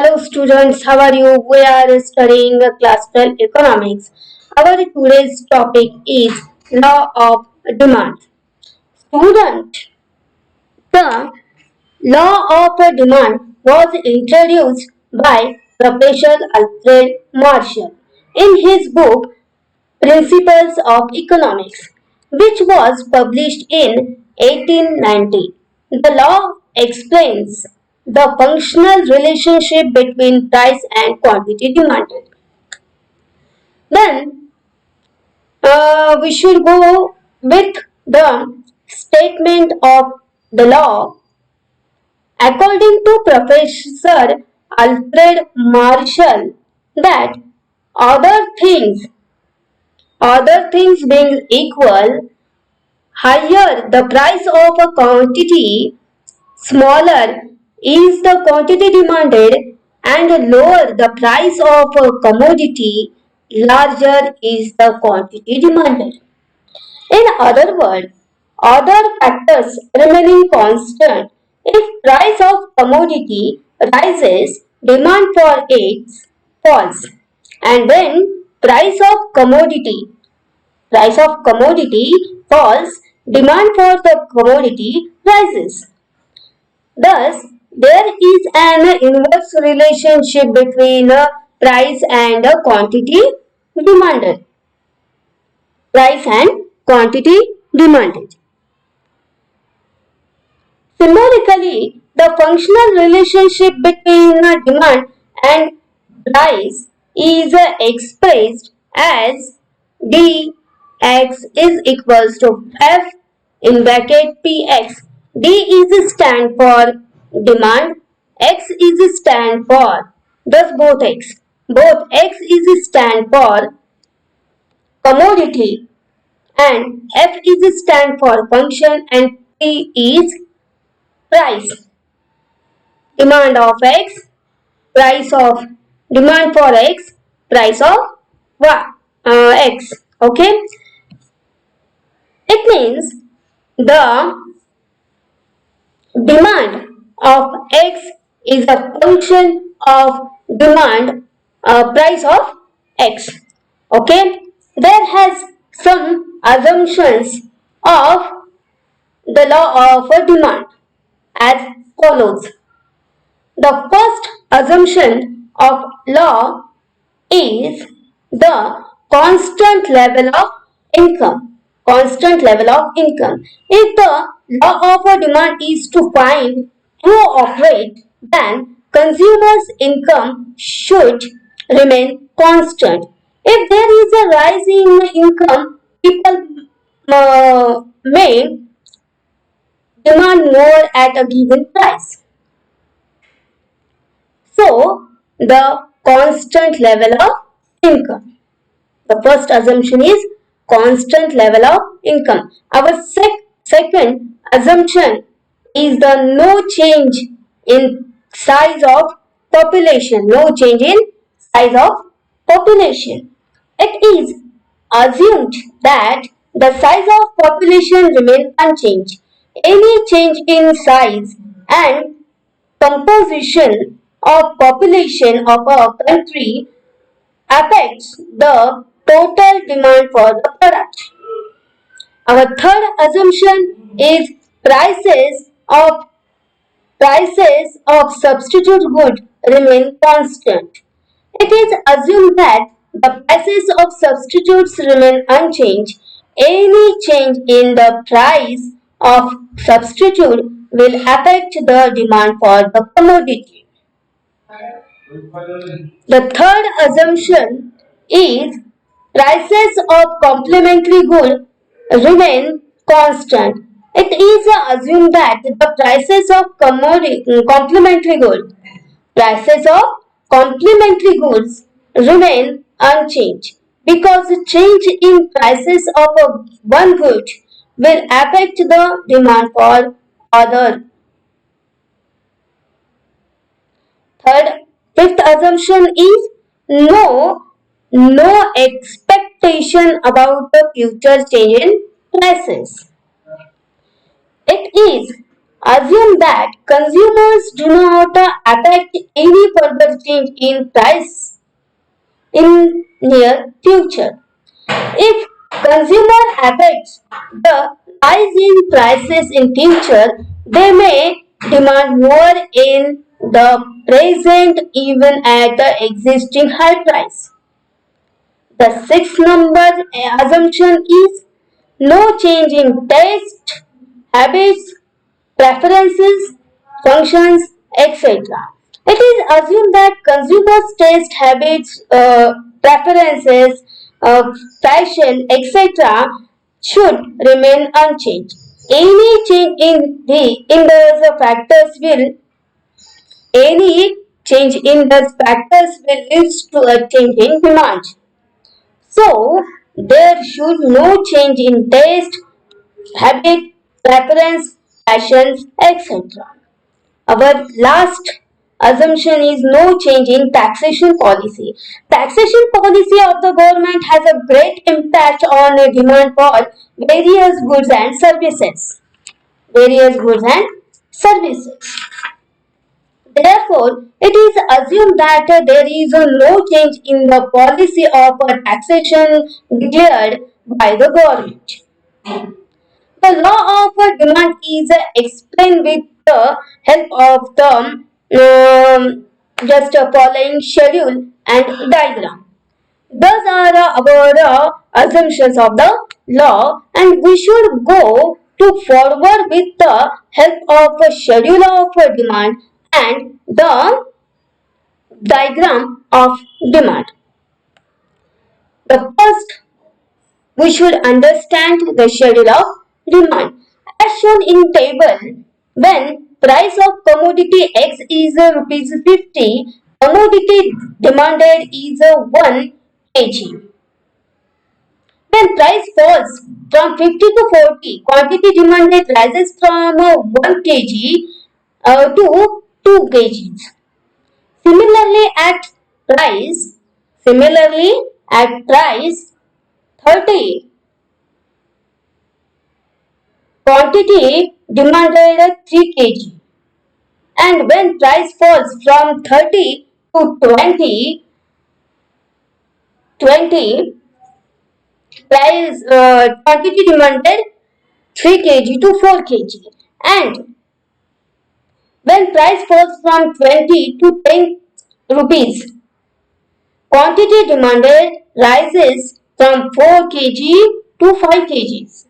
Hello students, how are you? We are studying classical economics. Our today's topic is law of demand. Student, the law of demand was introduced by Professor Alfred Marshall in his book Principles of Economics, which was published in 1890. The law explains the functional relationship between price and quantity demanded. Then we should go with the statement of the law. According to Professor Alfred Marshall, that other things, other things being equal, higher the price of a quantity, smaller is the quantity demanded, and lower the price of a commodity, larger is the quantity demanded. In other words, other factors remaining constant, if price of commodity rises, demand for it falls. And when price of commodity falls, demand for the commodity rises. Thus, there is an inverse relationship between price and quantity demanded. Price and quantity demanded. Symbolically, the functional relationship between demand and price is expressed as dx is equals to f in bracket px. D is stand for demand, x is stand for, thus both x is stand for commodity and f is stand for function and p is price. Demand of x, price of demand for x, price of x. Okay, it means the demand of x is a function of demand price of x. Okay, there has some assumptions of the law of demand as follows. The first assumption of law is the constant level of income. Constant level of income. If the law of demand is to find operate, then consumers' income should remain constant. If there is a rise in income, people may demand more at a given price. So, the constant level of income. The first assumption is constant level of income. Our second assumption is the no change in size of population. No change in size of population. It is assumed that the size of population remains unchanged. Any change in size and composition of population of a country affects the total demand for the product. Our third assumption is prices of substitute good remain constant. It is assumed that the prices of substitutes remain unchanged. Any change in the price of substitute will affect the demand for the commodity. The third assumption is prices of complementary good remain constant. It is assumed that the prices of complementary goods remain unchanged because the change in prices of one good will affect the demand for other. Fifth assumption is no expectation about the future change in prices. It is assume that consumers do not affect any further change in price in near future. If consumer affects the rise in prices in future, they may demand more in the present even at the existing high price. The sixth number assumption is no change in taste, habits, preferences, functions, etc. It is assumed that consumers' taste, habits, preferences, fashion, etc. should remain unchanged. Any change in those factors will any change in those factors will lead to a change in demand. So there should no change in taste, habit, preference, passions, etc. Our last assumption is no change in taxation policy. Taxation policy of the government has a great impact on the demand for various goods and services. Various goods and services. Therefore, it is assumed that there is no change in the policy of taxation declared by the government. The law of demand is explained with the help of the just following schedule and diagram. Those are our assumptions of the law, and we should go to forward with the help of a schedule of demand and the diagram of demand. The first, we should understand the schedule of demand. As shown in table, when price of commodity X is rupees 50, commodity demanded is 1 kg. When price falls from 50 to 40, quantity demanded rises from 1 kg to 2 kgs. Similarly, price, similarly at price 30, quantity demanded 3 kg. And when price falls from 30 to 20, price quantity demanded 3 kg to 4 kg. And when price falls from 20 to 10 rupees, quantity demanded rises from 4 kg to 5 kgs.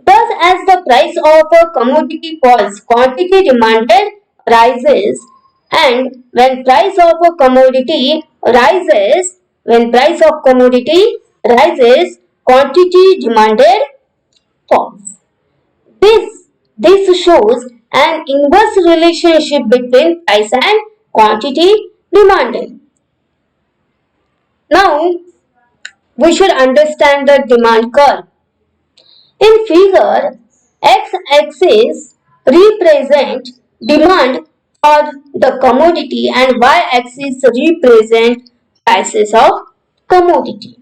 Thus, as the price of a commodity falls, quantity demanded rises, and when price of a commodity rises, quantity demanded falls. This shows an inverse relationship between price and quantity demanded. Now, we should understand the demand curve. In figure, x-axis represent demand for the commodity and y-axis represent prices of commodity.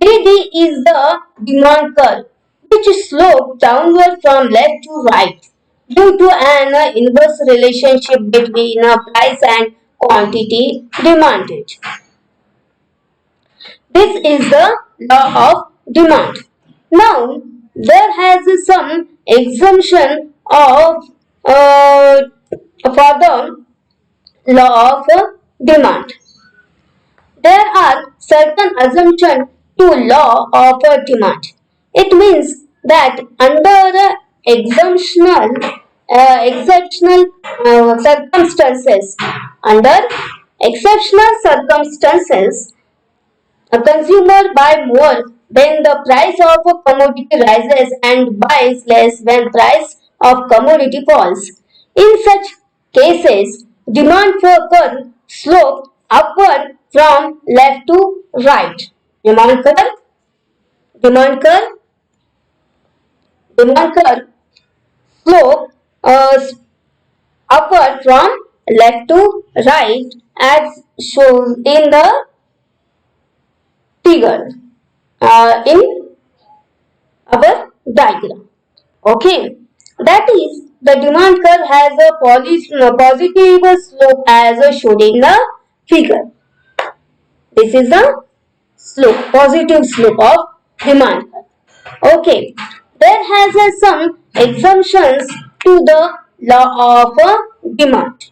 DD is the demand curve which slopes downward from left to right due to an inverse relationship between price and quantity demanded. This is the law of demand. Now, there has some exemption of for the law of demand. There are certain assumptions to law of demand. It means that under exceptional circumstances, under exceptional circumstances, a consumer buys more when the price of a commodity rises and buys less when price of commodity falls. In such cases, demand for curve slope upward from left to right. Demand curve, demand curve, demand curve slope upward from left to right as shown in the figure. In our diagram. Okay. That is, the demand curve has a positive slope as shown in the figure. This is the slope, positive slope of demand curve. Okay, there has some exemptions to the law of demand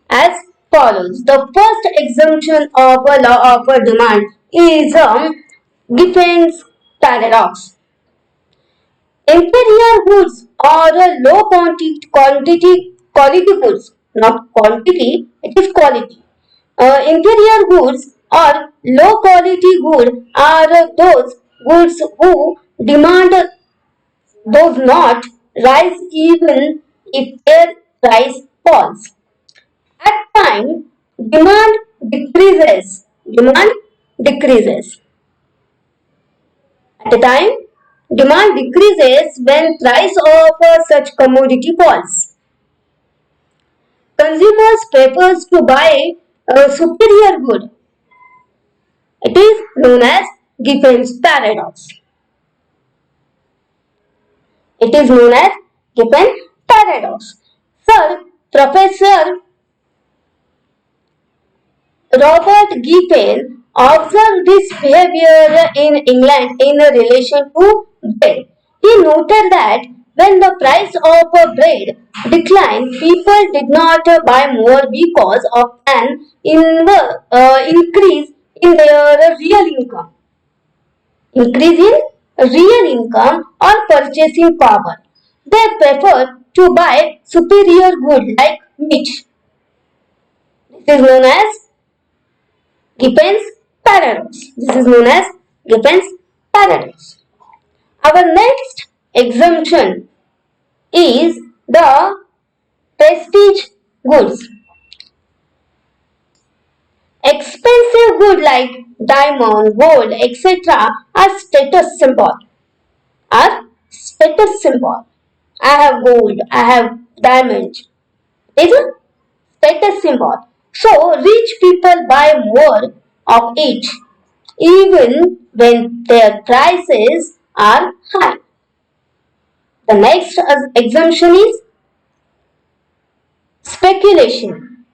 as follows. The first exemption of a law of demand is Giffen's paradox. Inferior goods or low quality goods, not quantity, it is quality. Inferior goods or low quality good are those goods who demand does not rise even if their price falls. At time, demand decreases. Demand decreases. At a time, demand decreases when price of such commodity falls. Consumers prefers to buy a superior good. It is known as Giffen's paradox. It is known as Giffen paradox. Sir, Professor Robert Giffen observed this behavior in England in relation to bread. He noted that when the price of bread declined, people did not buy more because of an increase in their real income. Increase in real income or purchasing power. They prefer to buy superior goods like meat. This is known as Giffen's paradox. This is known as Giffen's paradox. Our next exemption is the prestige goods. Expensive goods like diamond, gold, etc. are status symbol. Are status symbol. I have gold, I have diamond. Is a status symbol. So rich people buy more of it even when their prices are high. The next exemption is speculation.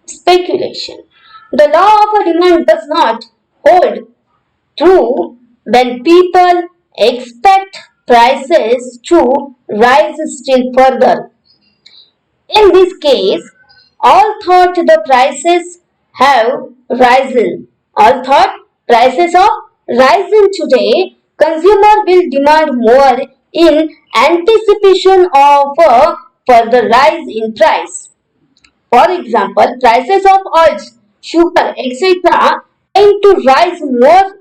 Speculation. The law of demand does not hold true when people expect prices to rise still further. In this case, all thought the prices have risen. All thought prices have risen today. Consumer will demand more in anticipation of a further rise in price. For example, prices of oils, sugar, etc. tend to rise more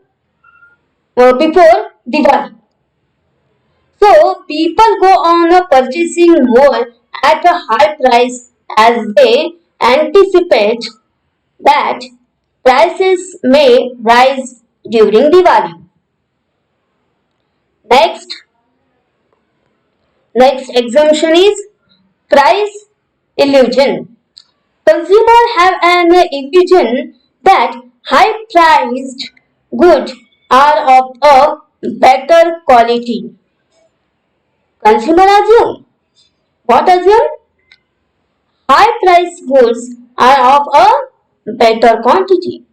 before Diwali. So people go on purchasing more at a high price as they anticipate that prices may rise during Diwali. Next, next exemption is price illusion. Consumers have an illusion that high-priced goods are of a better quality. Consumer assume. What assume? High-priced goods are of a better quantity.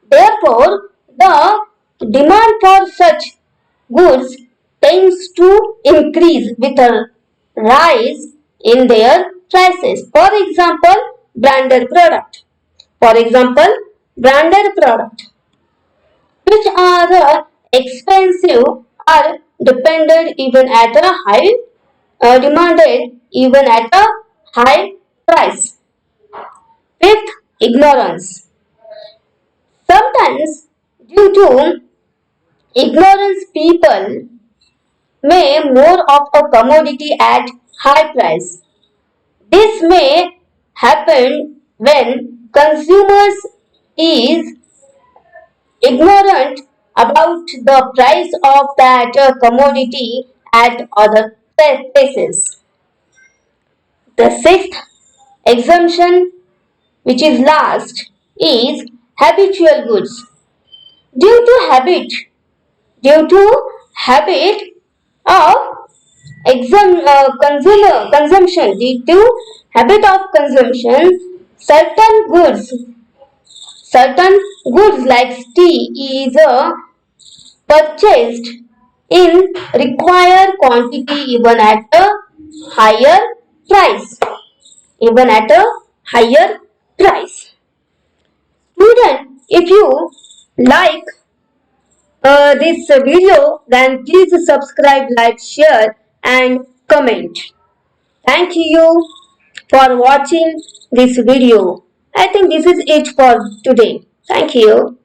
Therefore, the demand for such goods tends to increase with a rise in their prices. For example, branded product. For example, branded product which are expensive are depended even at a high demanded even at a high price. Fifth, ignorance. Sometimes due to ignorance people may more of a commodity at high price. This may happen when consumers is ignorant about the price of that commodity at other places. The sixth exemption, which is last, is habitual goods. Due to habit, due to habit of Consumption. Due to habit of consumption, certain goods like tea is purchased in required quantity even at a higher price. Even at a higher price. Student, if you like this video, then please subscribe, like, share, and comment. Thank you for watching this video. I think this is it for today. Thank you.